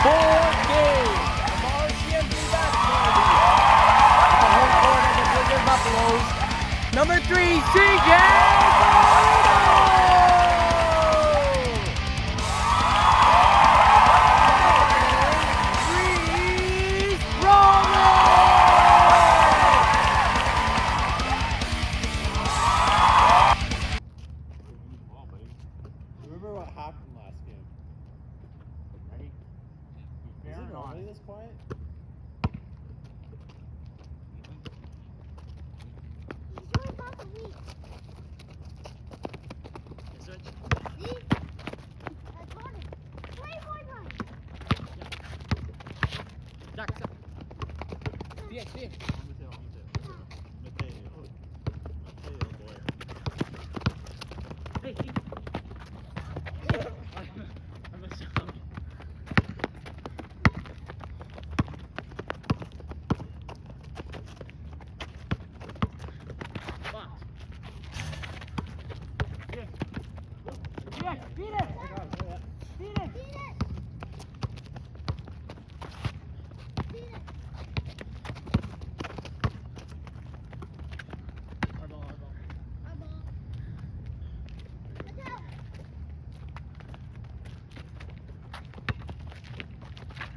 game. Tomorrow CMC basketball at the home court of the Rizzlers Buffaloes. Number 3, CJ. Remember what happened last game? Ready? Is it normally this quiet?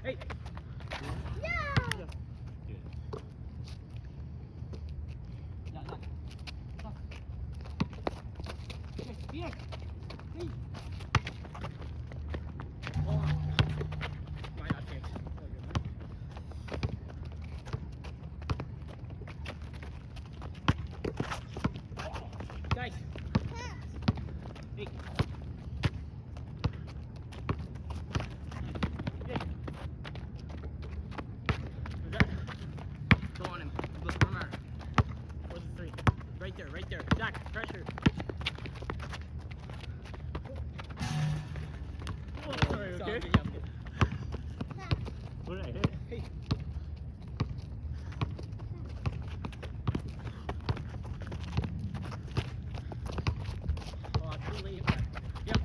Hey! Yeah! Guys! Hey! Go on him. Look, remember. Where's the 3? Right there, right there. Jack, pressure. Oh, sorry, okay? What did I hit? Hey. Oh, too late. Yep.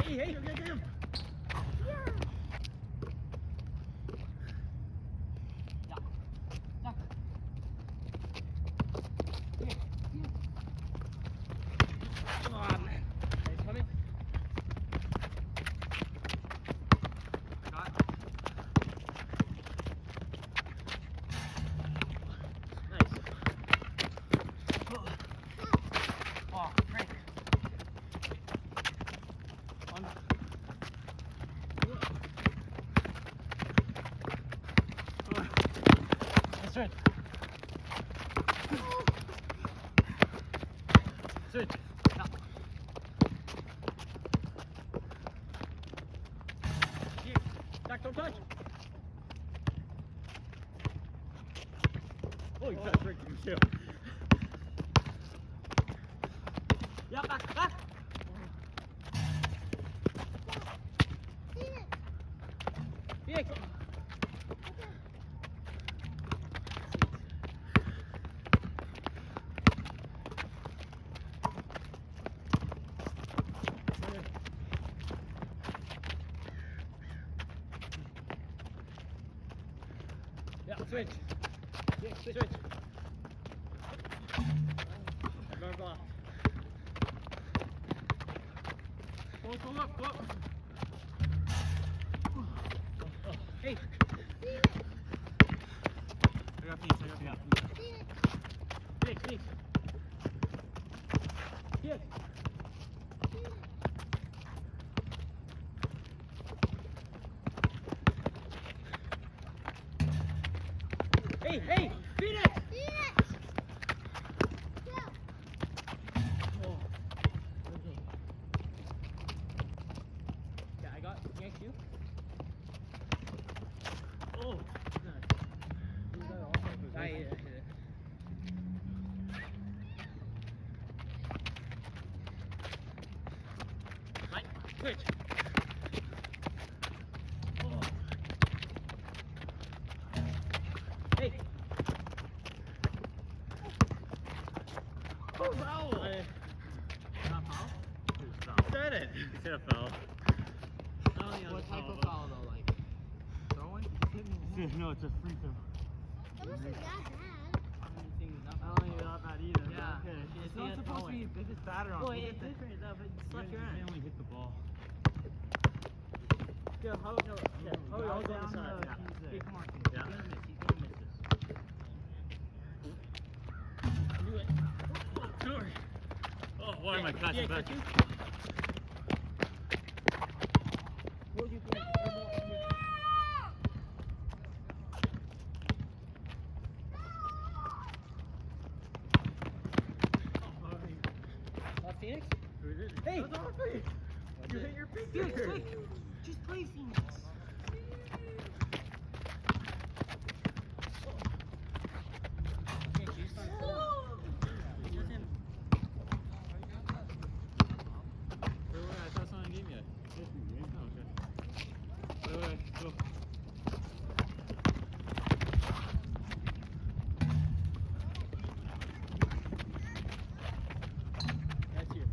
Hey, get him. Come on, man. He's coming. Got it. Nice. Oh, great. On. That's right. Switch. Yeah. Jack, don't touch. Oh, you touched Rick, you too. Yeah, back. Yeah. Yeah, switch. Yeah, switch. Remember block. Go up. Oh, hey. I got peace. Sneak. Yes. Hey, feed it! Oh. Okay. Yeah, I got next you. Oh, nice. I hit it. Right, switch. Oh. Hey. Oh, foul. Not foul? It was foul. He's hit a foul. What type of foul though? Like throwing? No, it's a free throw. That wasn't that bad. I don't think it's that bad either. Yeah. Okay. It's not supposed to be the biggest batter on. Well, it is pretty tough, but you slap your hand. Only hit the ball. Yeah, how no? Yeah, I'll go down on the side. the Yeah. big mark. Yeah. He's gonna miss this. Do it. Sorry. Oh, why am I catching back? Will you play? Phoenix? Hey! You hit your big Phoenix, quick! Just play Phoenix. I thought someone gave me it. Oh, okay. Wait, go. That's you.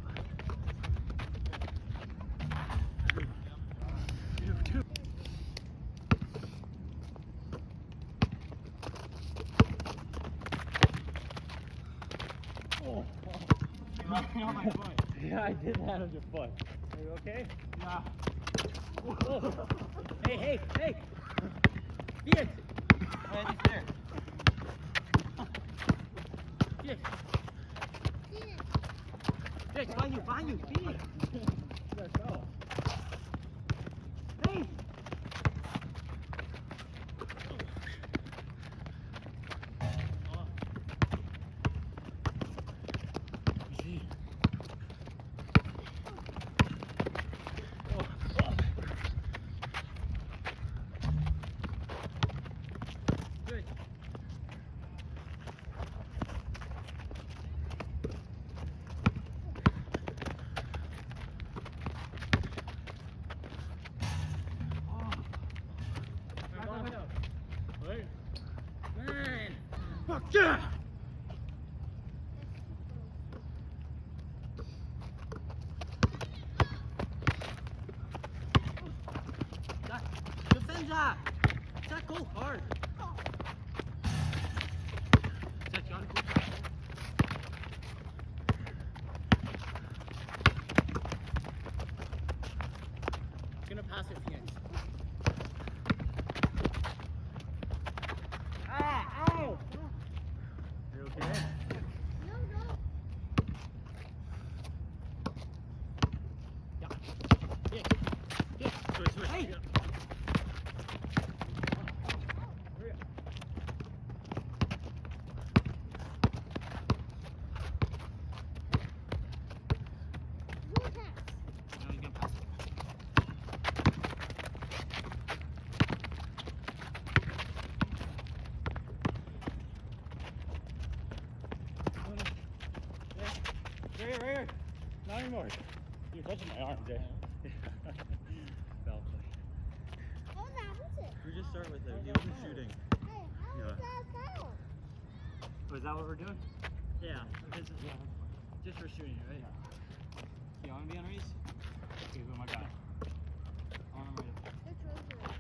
Oh, my foot. Yeah, I did that on your foot. Are you okay? Yeah. Oh. Hey! Phoenix! Hey, he's there. Phoenix! Phoenix, behind you! Phoenix! Let's go. Hey! Easy. Good. Wait. Man! Fuck yeah! Defend that! Zach, go hard! Zach, you gotta go. Gonna pass it, Phoenix. Ah! Ow! You okay? Yeah. Yeah. Switch. Hey! Yeah. Hurry up. Now he's gonna pass it. Right here. Not anymore. You're touching my arm, Jay. Foul play. Oh, now what's it? We just start with it. He wasn't shooting. Hey, how Yeah. is that foul? Was that what we're doing? Yeah, because just for shooting, right? You want to be on race? Okay, who am I got? On the way. It's Rizzlers.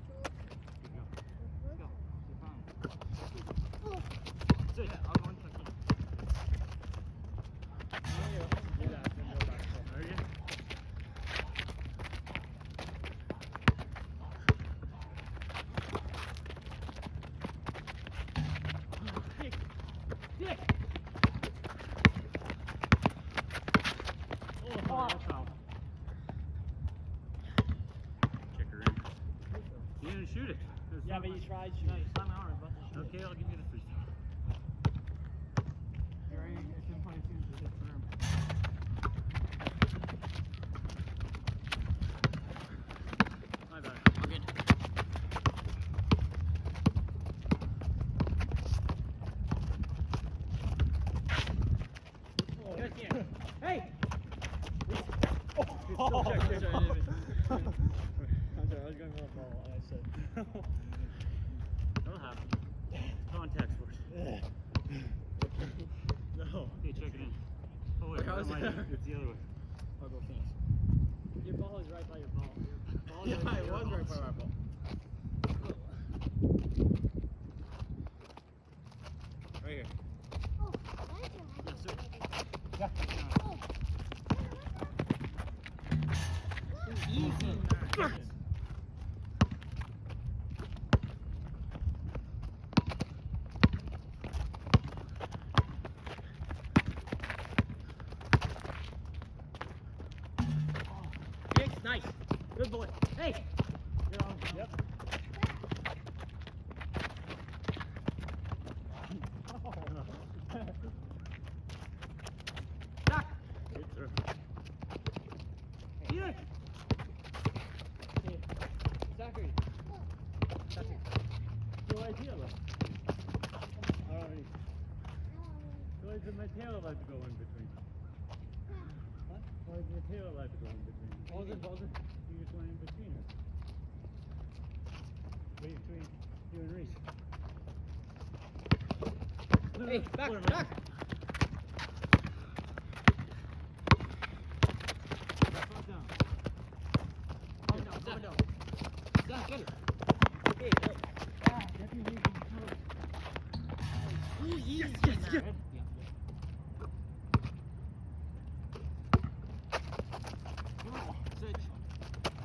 Good go. Let's go. You're fine. Oh, Sit. Yeah, I'll go and tuck in. Do that, then go back. Okay. Dick! Oh, foul. Kick her in. You didn't shoot it. Yeah, but you tried shooting. No, you slapped my arm, but Okay, I'll give you the free throw. You're right. It's in point soon to hit firm. My bad. We're good. Good, yeah. Hey! Oh, check, sorry, sorry, I'm sorry, I was going for a ball and I said, that'll happen. Contact sports. No. Okay, check it in. Oh wait, Wait, how is never mind. it? It's the other way. I'll go Phoenix. Your ball is right by your ball. Your ball Yeah, is right by it your was ball. right by my ball. Right here. Oh, that's your Yes, sir. Yeah. Oh. Easy. Nice, nice. Good boy. Hey. You're on. Yep. Back. Good throw. Felix. Hey, Zachary. Zachary. Go right here, look. Alright. Why is my tail allowed to go in between? What? Why is your tail allowed to go in between? Pause it, pause it. You just went in between her. Between you and Reese. Hey, back, Put him back. Calm down. Calm down, calm down. Zach, get it. Hey, go. Yes, yes, yes. Switch.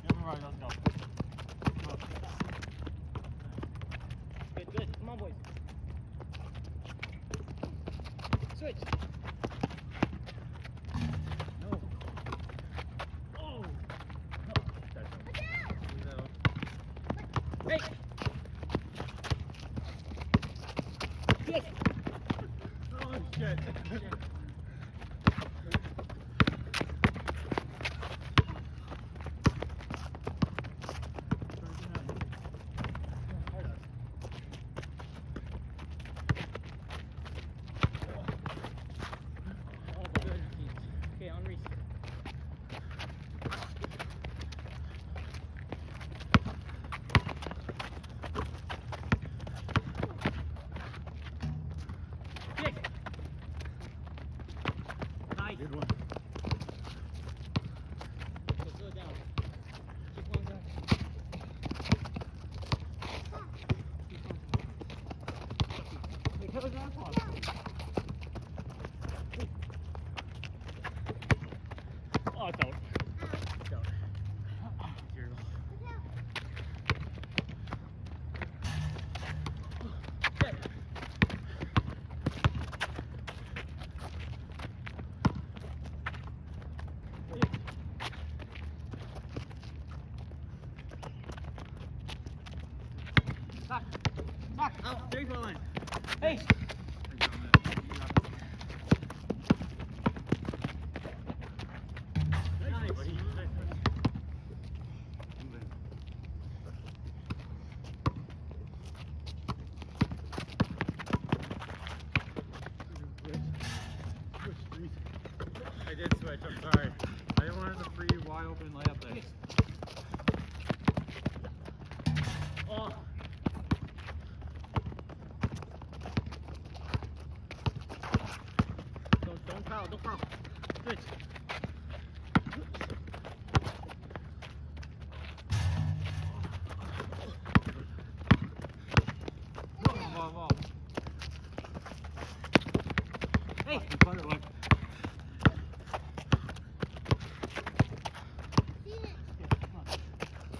Never mind, let's go. Good, good. Come on, boys. Switch. No. Oh! No. That's no. Hey. Yes. Oh, shit. Okay, on Reese. Yes. Nice. Good one. Okay, slow it down. Keep on going. Hey, cover that one. Oh, it's out. It's out. Zero. Set. Back. Back. Out. 3-point line. Hey. Nice, buddy. I did switch, I'm sorry. I didn't want it to free wide open layup there. Oh. Don't foul, don't foul. Switch. Ball. Hey. Punt it, look.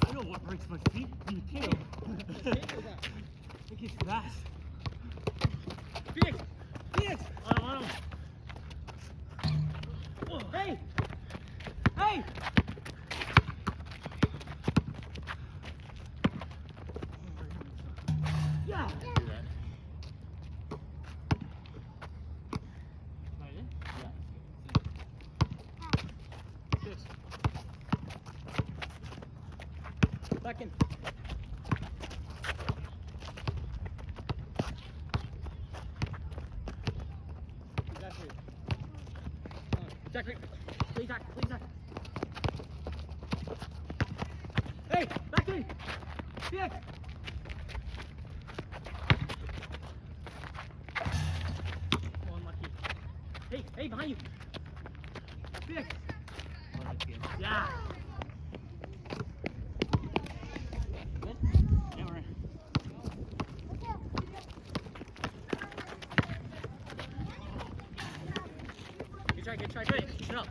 I know what breaks my feet. You tail. Look, he's fast. Felix. Felix. I don't want him. Hey. Hey. Yeah. Do that. Right in? Six. Back in. Zachary. Zachary. Please, Zach. Please, Zach. Hey, back in. Felix. Oh, unlucky. Hey, behind you. Felix. Oh, that's good. Yeah. Good try. Good. Shut up.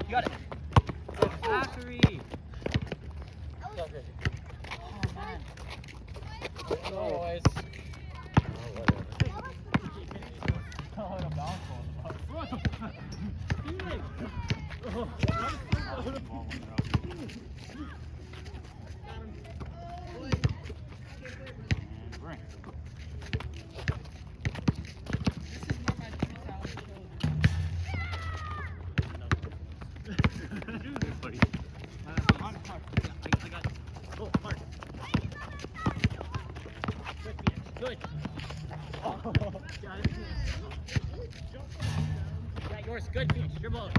You got it. Zachary. Oh, it's... Oh, the bounce ball. Good. Oh, got it. Got yours. Good finish. Dribble.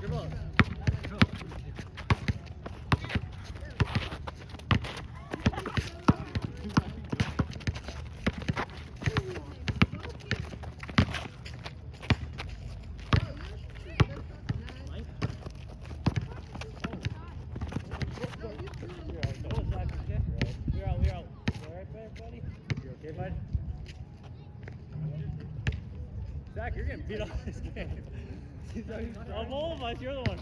Zach, you're getting beat up this game. Of all of us, you're the one.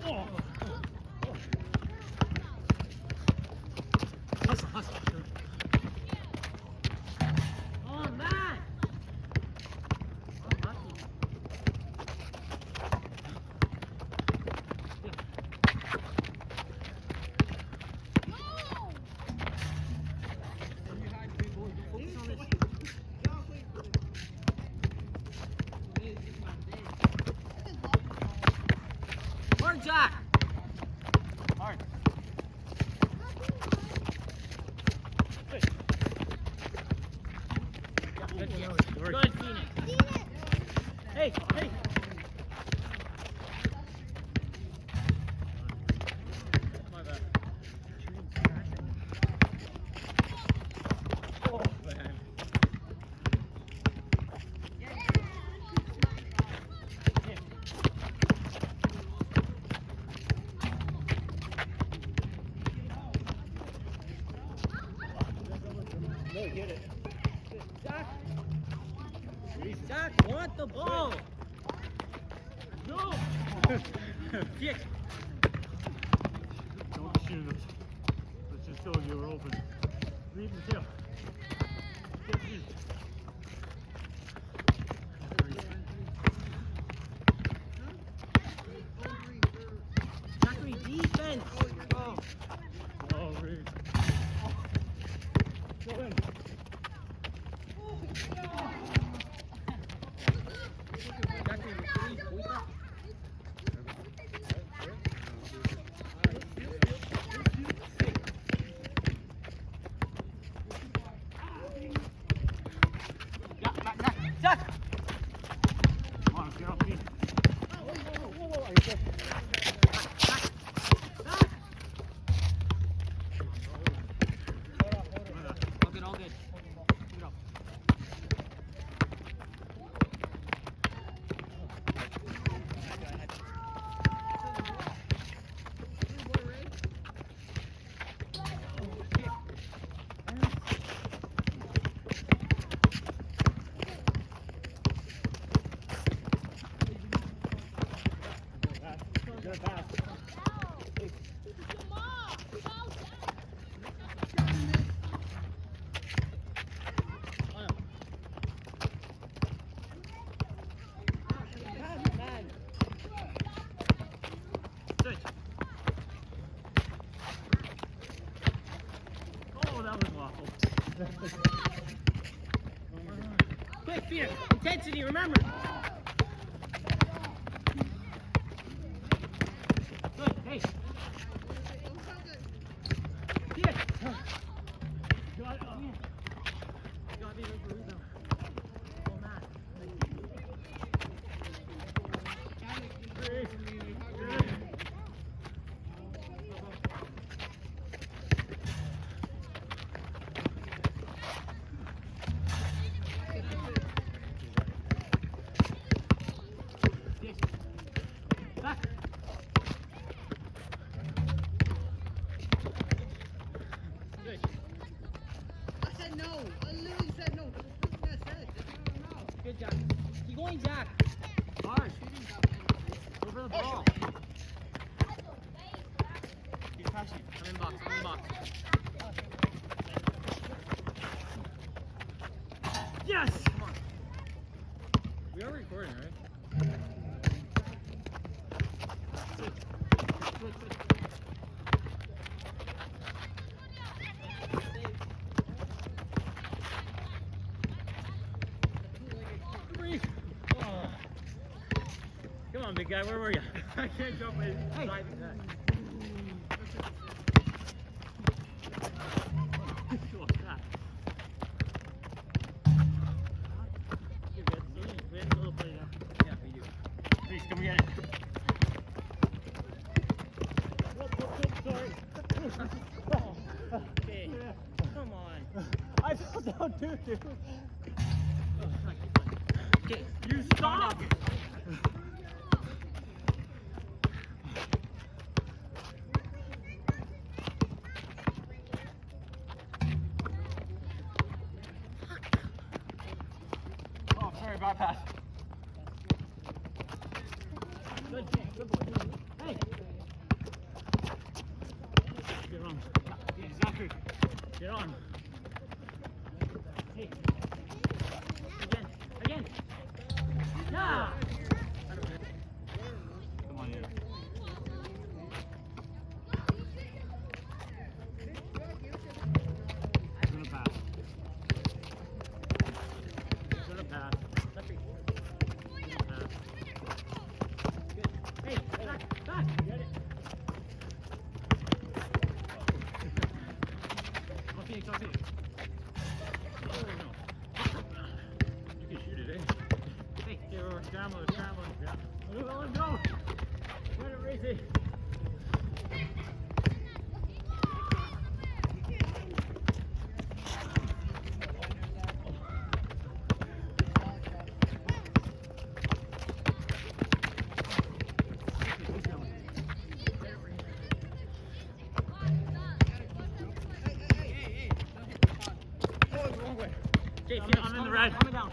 Oh. Hustle. Oh, man. Hard, Jack. Hard. Good, Phoenix. Hey. My bad. Oh, man. No, get it. Zach, want the ball. No! Dick. Don't shoot us. Let's just go, you were open. Lead the tail. Get in. Zachary, defense. Oh. Oh, Reed. Go in. All good, all good. Keep it up. Good pass. Switch. Oh, that was waffle. Quick, Peter. Intensity, remember. Good. Hey. Peter. Got it. Gotta be ready for rebound. Oh, man. Back. Good. I said no. I literally said no. That was the person that said it. That's not no. Good job. Keep going, Zach. Hard. Go for the ball. Keep passing. I'm in box. I'm in box. Yes! Come on. We are recording, right? Switch, switch. Oh. Come on, big guy. Where were you? I can't jump in. Hey. Diving that. Cool. Yeah. You're good. We have a little play now. Yeah, we do. Please, come get it. Sorry. Okay. Come on. I fell down too, dude. Okay. You stop! Oh, sorry, bypass. Good. Good. Hey. Get on. Hey, Zachary. Get on. Hey. Again. Again. Yeah. Come on in. Gonna pass. Gonna pass. Pass. Good. Hey. Back. Back. Get it. Come on, Phoenix, come on, Phoenix. Oh, no. You can shoot it, eh? Hey. Okay, we're scrambling, scrambling. Yeah. Let him go. Let it race it. Okay, I'm Phoenix, in calm the down, red. calm down.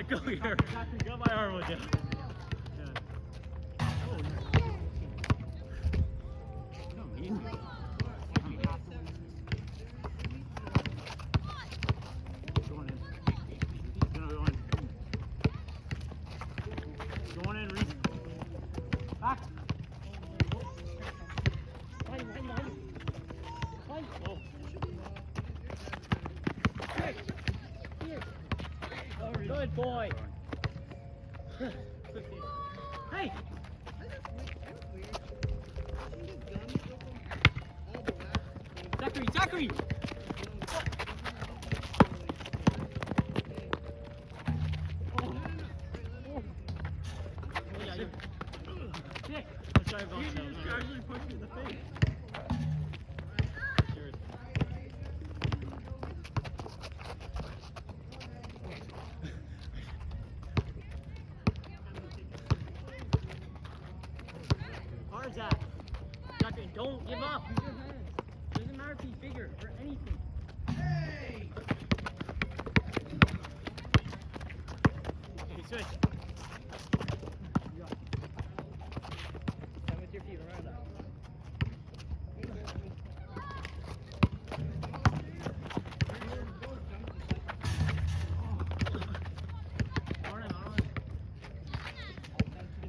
go here. Got my arm with you. Going in, Reese. Back. Good boy. Hey! Zachary! Nick! Let's try about that. You actually pushed me in the face. Hard, Zach. Zachary, don't give up. Use your hands. Doesn't matter if he's bigger or anything. Hey! Okay, switch. Stand with your feet. Remember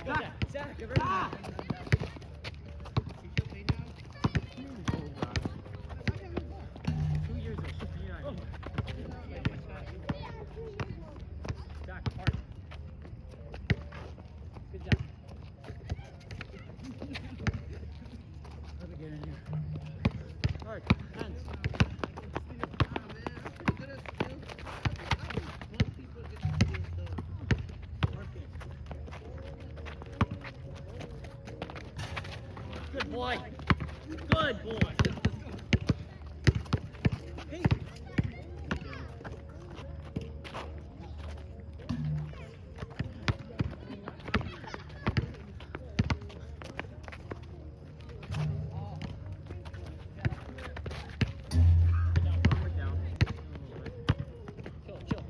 that. Zach, you're ready. Ah! 2 years old. Yeah. Zach, hard. Good job. Let me get in here. Hard. Hands. Good boy. Good boy. Hey. Down. Chill.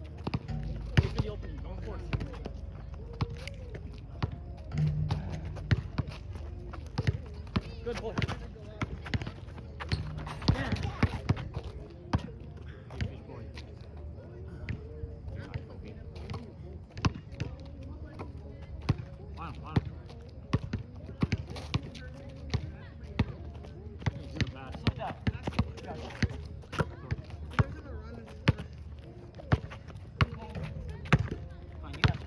Wait for the opening. Don't force it. Good boy. Yeah. Sit down. Fine, you got it.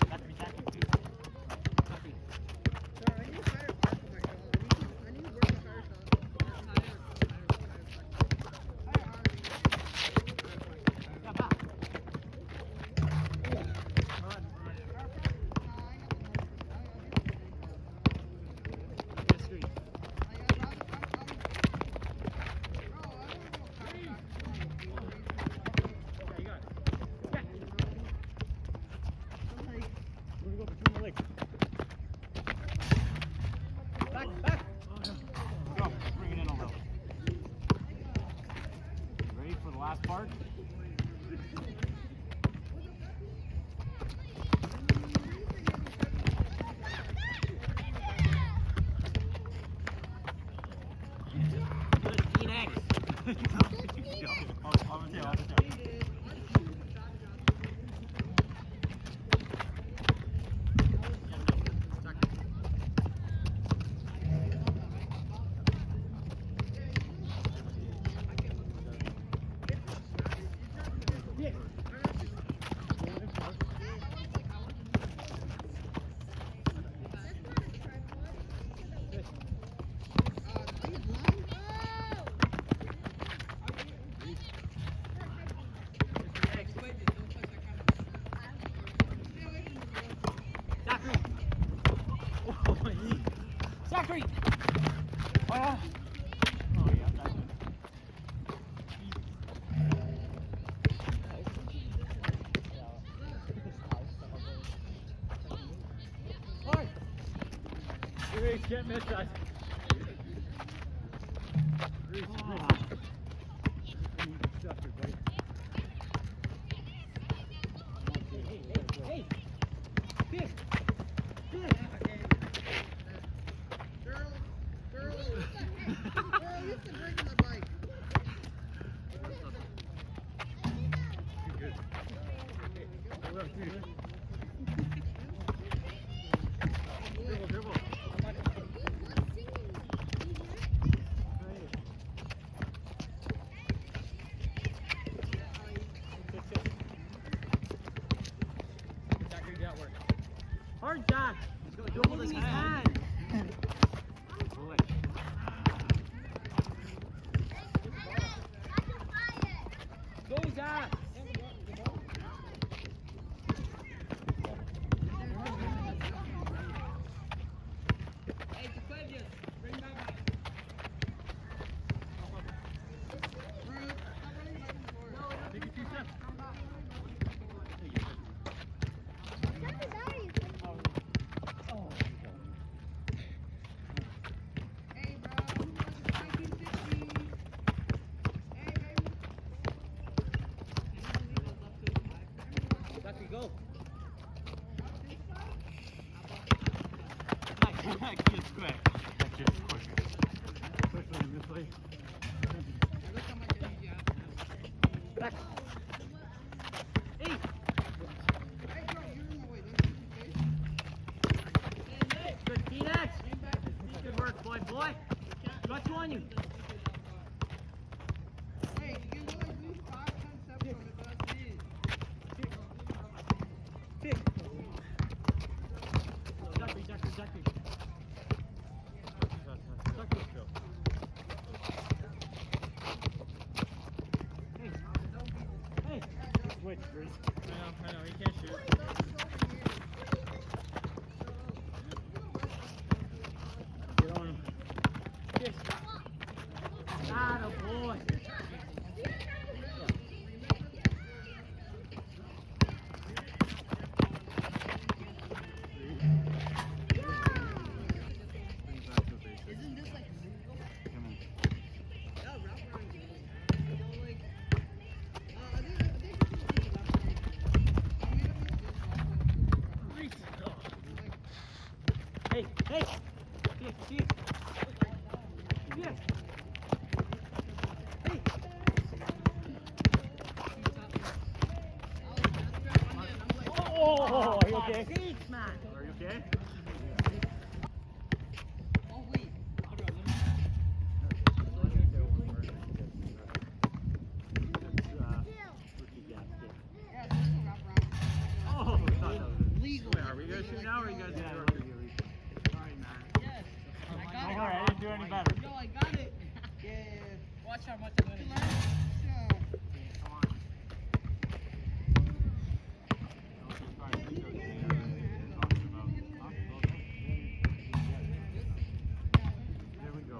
Zachary. Zachary. Yeah, back. Yes, three. Yeah, you got it. Yeah. We're gonna go between the legs. Back. Go. Let's bring it in a little. Ready for the last part? Good Phoenix. Zachary. Oh, yeah, that's it. Hard. Reese, can't miss that. Reese, Stuff it, buddy. Hard, Zach. You're holding his hand. Boy. Go, Zach. Hey, Jaquavius, bring back my. Rude. Stop running back and forth. Take it 2 steps. Hey, bro. Who wants to 1950? Hey, baby. Zach, go. That kid's quick. That kid's quick. Especially in this way. Look how much energy I have. Back. Hey. Hey, bro, you're in my way. Don't you face? Good, Phoenix. Good work, boy. Got you on you. Hey, you can go at least 5, 10 steps from it, but that's it. Zachary. Hey. Switch, Bruce. I know, he can't shoot. Get on him. Atta boy. Isn't this like legal? Come on. Yeah, route running is legal. So, like, I think this is route running. I mean, this route running. Hey. Here. Here. Hey. Oh, are you okay? Sakes, man. Are you okay? Oh, wait. Yeah, this is a route running. Oh, I thought that was Legal. Are we gonna shoot now or are you guys Yeah, gonna we're do gonna it? Sorry, man. Yes. I got Don't it. worry, I didn't do any better. Yo, I got it. Yeah. Watch how much I'm gonna Come on. do. Yeah. There we go.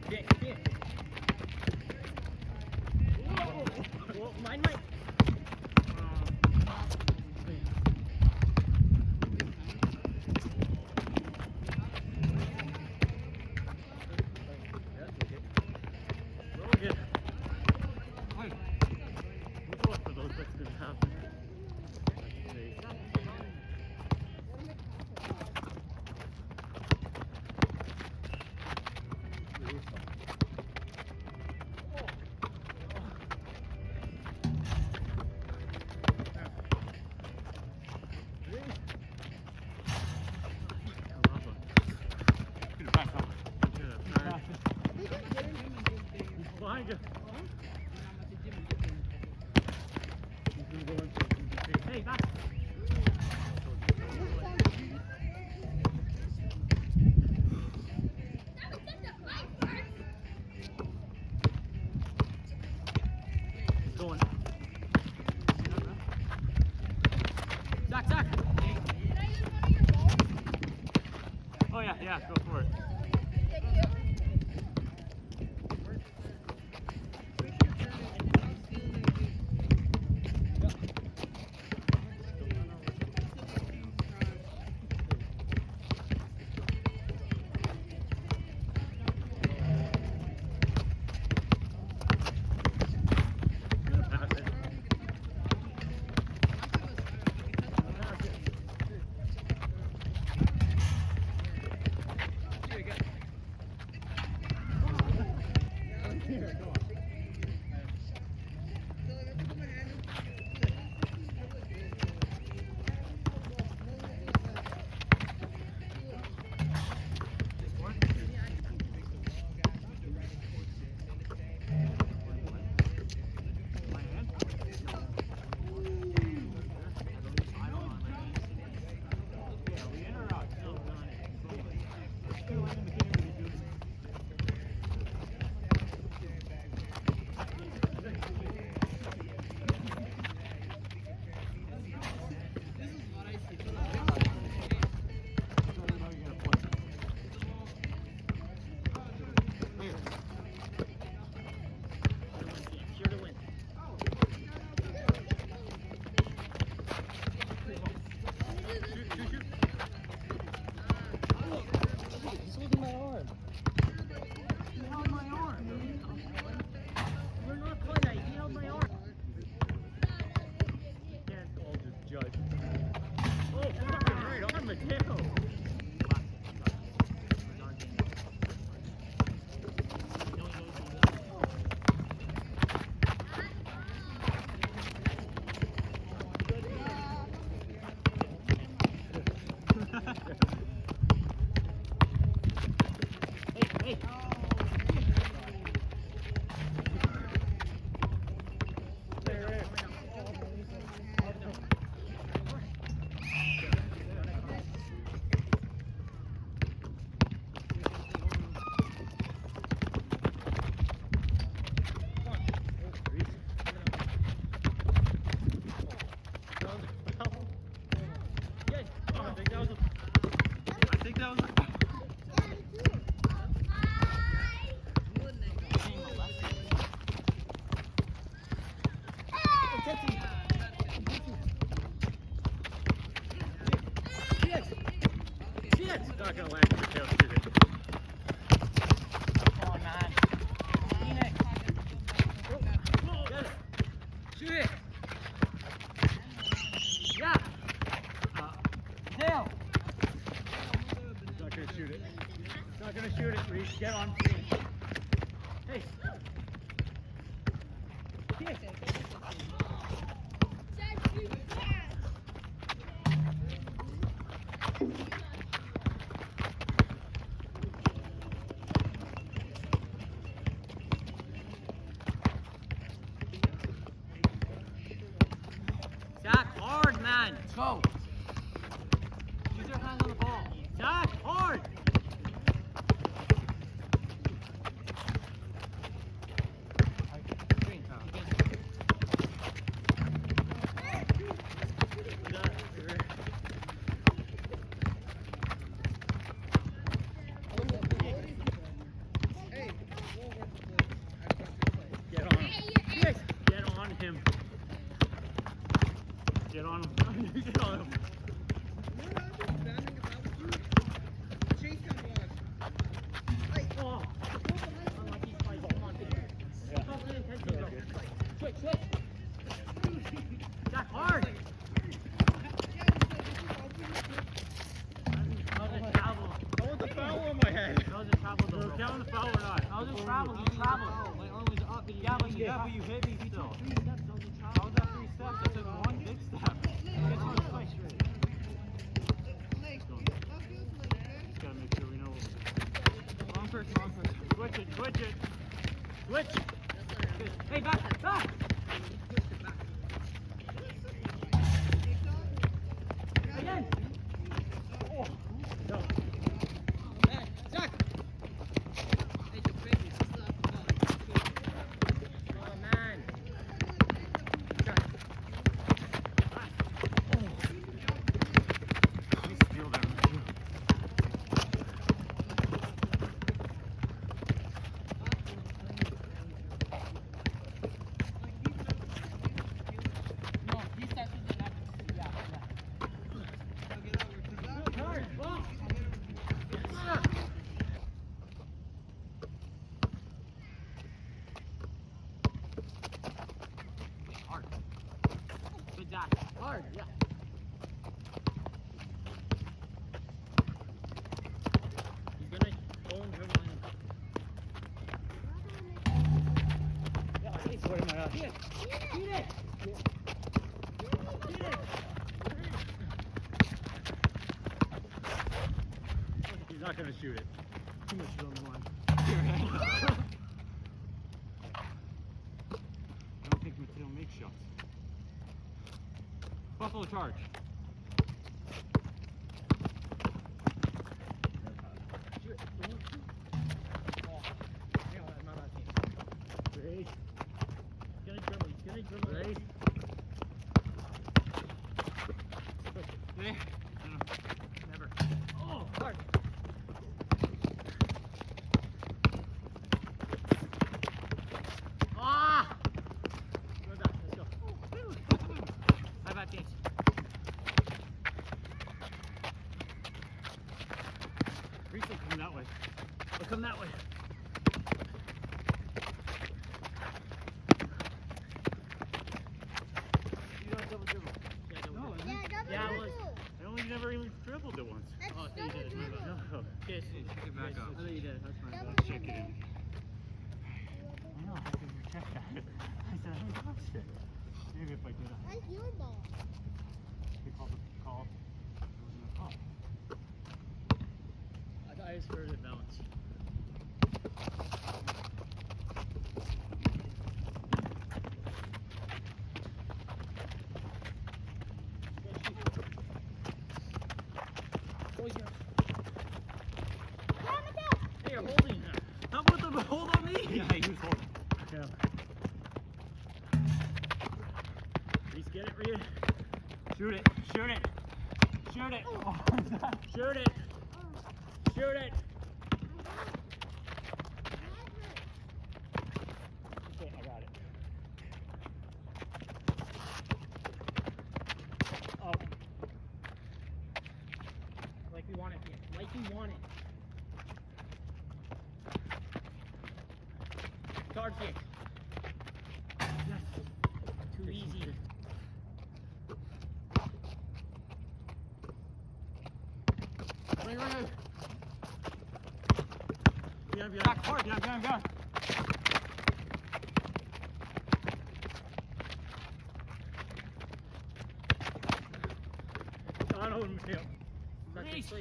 Here. Whoa, mind my. Logan. Hi. We'll go for those. That's gonna happen. Behind you. Hey, back. Going. Zach. Oh yeah, go for it. Hey. It's not gonna land in your tail, shoot it. Come on, man. Phoenix. Yes. Shoot it. Yeah. Tail. It's not gonna shoot it. It's not gonna shoot it, Reese. Get on. Hey. Zach, hard, man. Let's go. Use your hands on the ball. Zach, hard. Green. Get on him. Yes. Get on him. Get on him. Get on him. Oh. Switch, switch. Zach, hard. That was a travel. I want the foul on my head. That was a travel. Are we counting the foul or not? That was a travel. You traveled. My arm was up. Yeah, but you hit me still. Three steps. That was a How travel. was that 3 steps? I took 1 big step. Guess what? Switch. Just gotta make sure we know. Wrong person, wrong person. Switch it, switch it. Switch. Hey, back, back. Again. Oh. No. Oh, man. Let me steal that one. No, he steps in the next. Yeah, Hard. Ball. hard. Good job. Hard, yeah. He's gonna go and dribble in. What am I at? Eat it. Eat it. Eat it. He's not gonna shoot it. Too much is on the line. I don't think Mateo makes shots. Buffalo charge. Great. He's gonna dribble. He's gonna dribble. Great. Yeah. Never. Oh, hard. Ah! Go back. Let's go. High five, James. Reese will come that way. We'll come that way. You don't double dribble. Yeah, double No, dribble. I Yeah, it was. I only never even dribbled it once. Oh, so you did it. My bad. No. Yes. Get back up. I thought you did. That's my bad. Let's check it in. I know, I have to check that. I said, I lost it. Maybe if I did it. That's your ball. They called the call. It wasn't a call. I just heard it bounce. hold on me. Yeah, he was holding. Yeah. Reese, get it, Reese. Shoot it. Shoot it. Shoot it. Oh, shoot it. Shoot it. Okay, I got it. Oh. Like we want it, Phoenix. Like we want it. It's hard, Phoenix. Yes. Too easy. Right. Behind. Back hard. Behind. Donald and Mateo. Reese.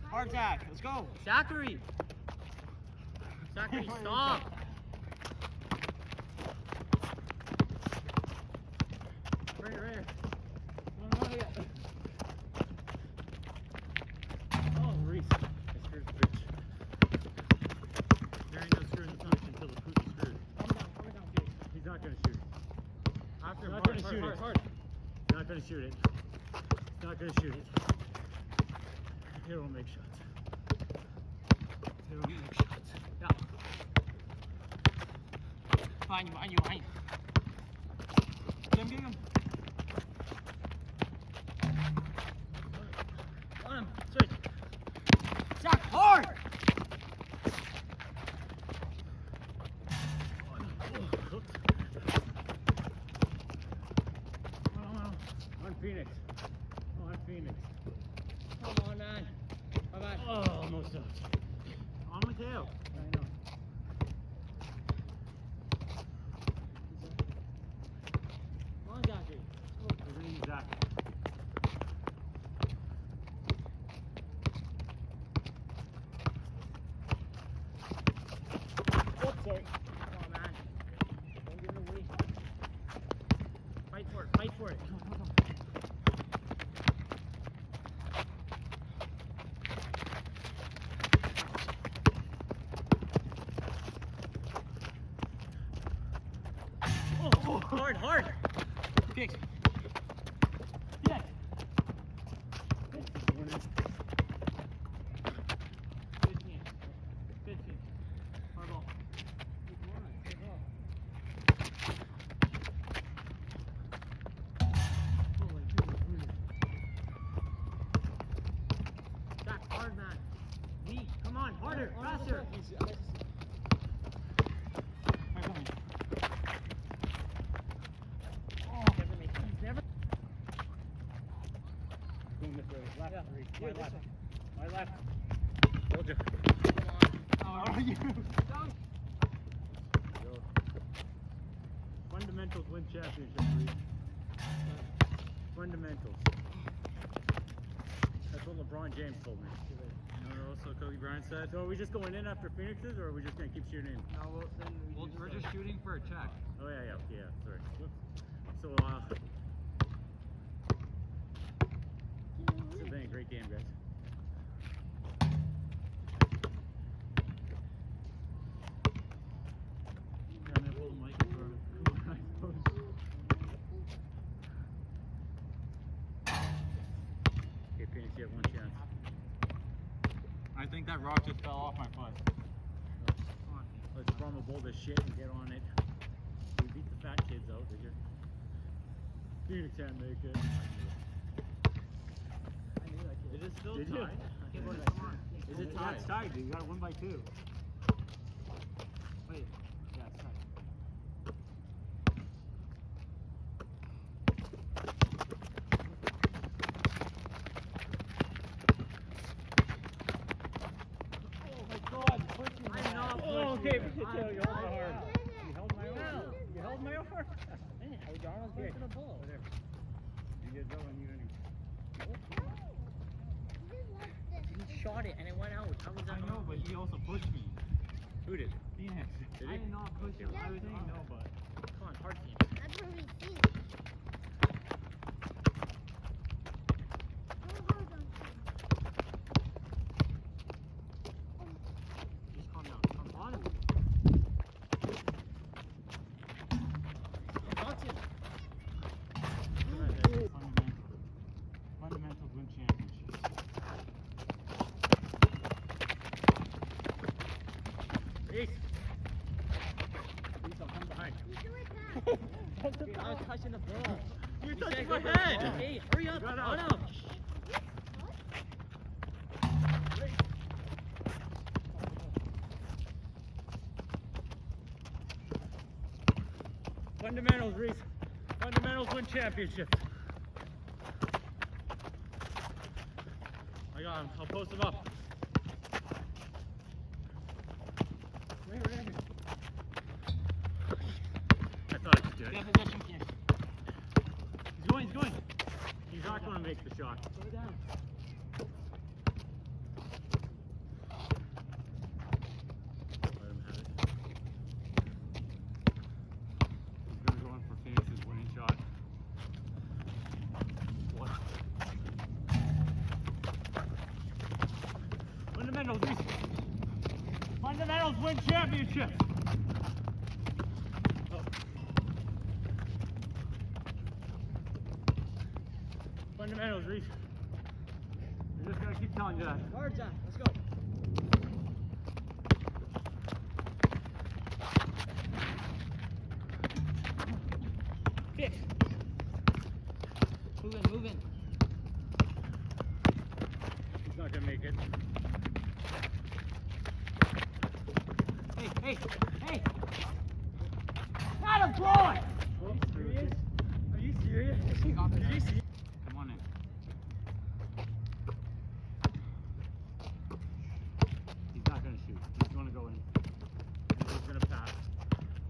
Hard tack. Let's go. Zachary. Zachary, stop. Right here. Oh, Reese. I screwed the bitch. There ain't no screwing the punch until the poop is screwed. Calm down, Phoenix. He's not gonna shoot. After Not hard, gonna shoot it. hard. He's not gonna shoot it. He's not gonna shoot it. He will make shots. He will make shots. Yeah. Fine, you. Get him. On him. Switch. Zach, hard! On Phoenix. On Phoenix. Come on, man. Bye-bye. Oh, almost out. On Mateo. I know. Come on, Zachary. We're gonna use that. Oops, sorry. Come on, man. Don't give it away. Fight for it. Oh, hard. Fix. Yes. This is winning. 15. Hard ball. Zach, hard, man. Weak. Come on, harder, faster. Never. Boom, this way. Left, Yeah. Reese. Yeah, My this left. one. My left. Told you. Come on. How are you? Down. Fundamentals win championships, Reese. Fundamentals. That's what LeBron James told me. You know what also Kobe Bryant said? So are we just going in after Phoenix's, or are we just going to keep shooting? No, We're just shooting for a check. Oh, yeah, sorry. So, this has been a great game, guys. I'm gonna pull the mic in for him. Okay, Phoenix, you have one chance. I think that rock just fell off my foot. Let's rumble this shit and get on it. We beat the fat kids out, did you? Phoenix can't make it. It is still Did you? tied. Is it tied? It's tied, dude. You got it 1 by 2. Wait. Yeah, it's tied. I'm not Oh, pushing okay, you. Mateo, you held my arm. You held my arm. Wow. You held my arm. Man, I was almost going to the ball. Over there. You get that one, you didn't. He shot it and it went out. How was that? I know, but he also pushed me. Who did? Phoenix. Did I he? did not push him. I was saying no, but. Come on, hard team. That's what we see. Reese. Reese, I'll come behind. I was touching the ball. You're You touching said my go for the head. ball. Hey, hurry up. Run Run out. up. Fundamentals, Reese. Fundamentals win championships. I got him. I'll post him up. I thought I could do it. Get possession, kid. He's going, he's going. He's not going to make the shot. Put it down. Let him have it. He's going to go in for Phoenix's winning shot. What? Fundamentals, Reese. Fundamentals win championships. Fundamentals, Reese. You're just gonna keep telling you that. Guards on. Let's go. Fix. Move in, move in. He's not gonna make it. Hey, hey, hey. Not a boy. Oh, serious? Are you serious? Did you see? Come on in. He's not gonna shoot. He's gonna go in. He's just gonna pass.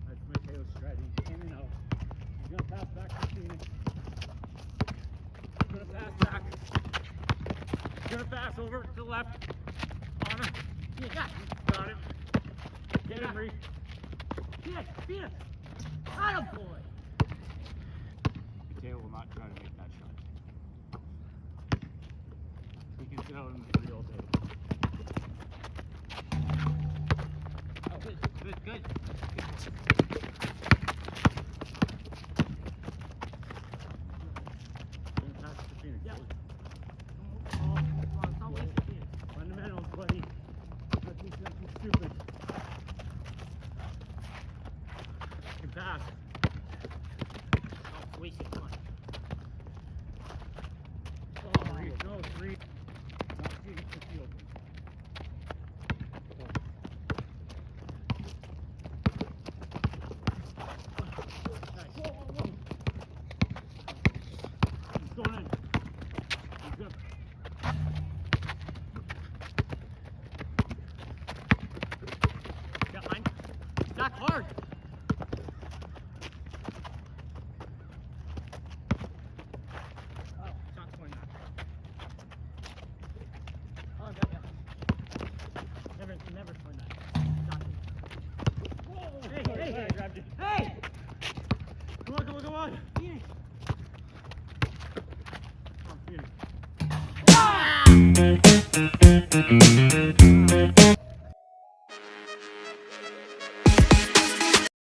That's Mateo's strategy. In and out. He's gonna pass back to Phoenix. He's gonna pass back. He's gonna pass over to the left. On him. Yeah. Got him. Get him, Reese. Phoenix, Phoenix. Not a boy. Mateo will not try to make that shot. He can sit out in the 3 all day. Oh, good, good, good. Gonna pass it to Phoenix. Yeah. Oh, come on, it's not wasted, Phoenix. Fundamentals, buddy. Not do something stupid. Can pass. Oh, wasted, come on. Oh, Reese, no, 3. Not Phoenix to field. Nice. He's going in. He's good. Got mine. Knock hard. Oh, shot's going out. Oh, yeah. Never swing that. Shot it. Hey, hey, hey. Grabbed you. Hey! Come on, come on, come on. Phoenix. Come on, Phoenix. Ah!